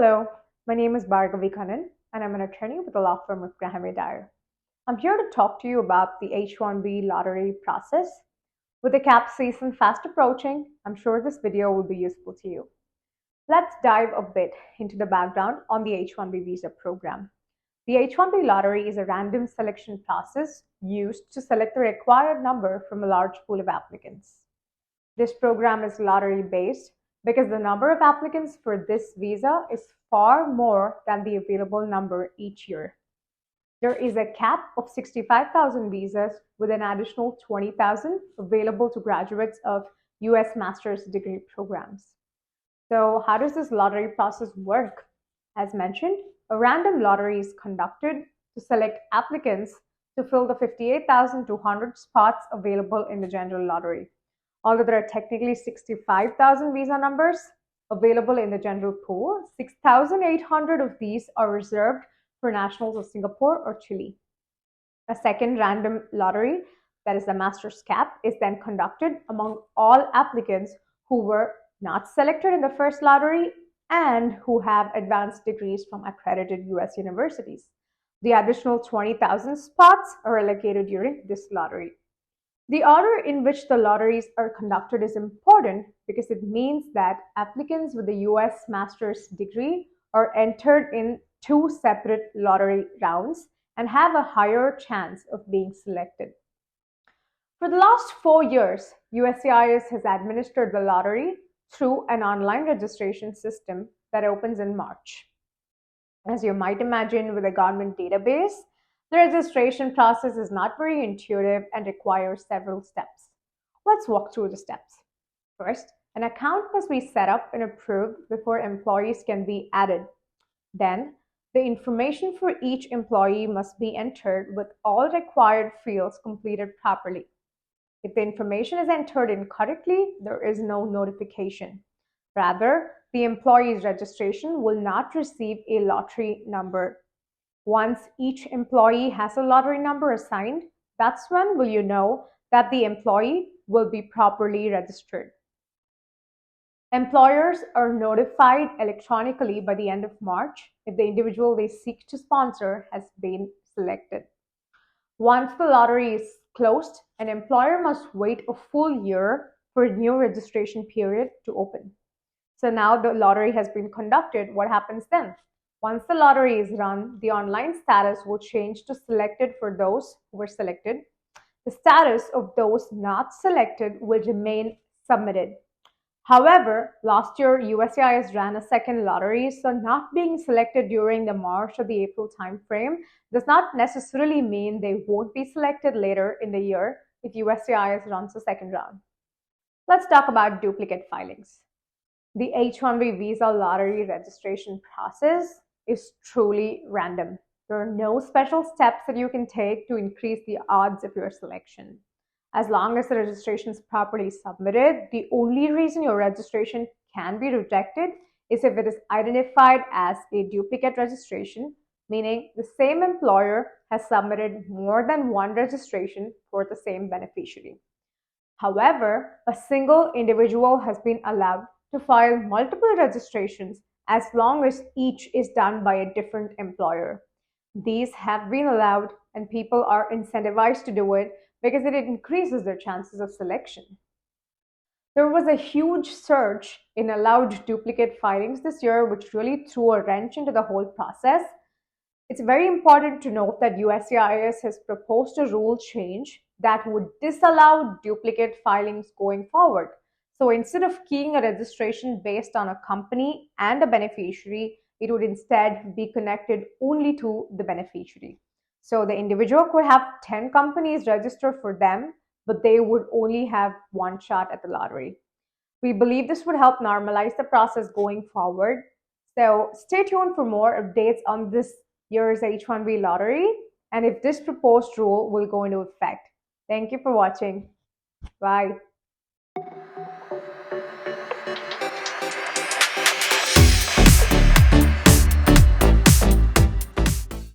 Hello, my name is Bhargavi Kannan, and I'm an attorney with the law firm of Graham Adair. I'm here to talk to you about the H1B lottery process. With the cap season fast approaching, I'm sure this video will be useful to you. Let's dive a bit into the background on the H1B visa program. The H1B lottery is a random selection process used to select the required number from a large pool of applicants. This program is lottery-based because the number of applicants for this visa is far more than the available number each year. There is a cap of 65,000 visas with an additional 20,000 available to graduates of US master's degree programs. So how does this lottery process work? As mentioned, a random lottery is conducted to select applicants to fill the 58,200 spots available in the general lottery. Although there are technically 65,000 visa numbers available in the general pool, 6,800 of these are reserved for nationals of Singapore or Chile. A second random lottery, that is the master's cap, is then conducted among all applicants who were not selected in the first lottery and who have advanced degrees from accredited US universities. The additional 20,000 spots are allocated during this lottery. The order in which the lotteries are conducted is important because it means that applicants with a US master's degree are entered in two separate lottery rounds and have a higher chance of being selected. For the last 4 years, USCIS has administered the lottery through an online registration system that opens in March. As you might imagine, with a government database, the registration process is not very intuitive and requires several steps. Let's walk through the steps. First, an account must be set up and approved before employees can be added. Then, the information for each employee must be entered with all required fields completed properly. If the information is entered incorrectly, there is no notification. Rather, the employee's registration will not receive a lottery number. Once each employee has a lottery number assigned, that's when will you know that the employee will be properly registered. Employers are notified electronically by the end of March if the individual they seek to sponsor has been selected. Once the lottery is closed, an employer must wait a full year for a new registration period to open. So now the lottery has been conducted, what happens then? Once the lottery is run, the online status will change to selected for those who were selected. The status of those not selected will remain submitted. However, last year, USCIS ran a second lottery, so not being selected during the March or the April timeframe does not necessarily mean they won't be selected later in the year if USCIS runs a second round. Let's talk about duplicate filings. The H1B visa lottery registration process is truly random. There are no special steps that you can take to increase the odds of your selection. As long as the registration is properly submitted, the only reason your registration can be rejected is if it is identified as a duplicate registration, meaning the same employer has submitted more than one registration for the same beneficiary. However, a single individual has been allowed to file multiple registrations as long as each is done by a different employer. These have been allowed and people are incentivized to do it because it increases their chances of selection. There was a huge surge in allowed duplicate filings this year, which really threw a wrench into the whole process. It's very important to note that USCIS has proposed a rule change that would disallow duplicate filings going forward. So instead of keying a registration based on a company and a beneficiary, it would instead be connected only to the beneficiary. So the individual could have 10 companies register for them, but they would only have one shot at the lottery. We believe this would help normalize the process going forward. So stay tuned for more updates on this year's H1B lottery and if this proposed rule will go into effect. Thank you for watching. Bye.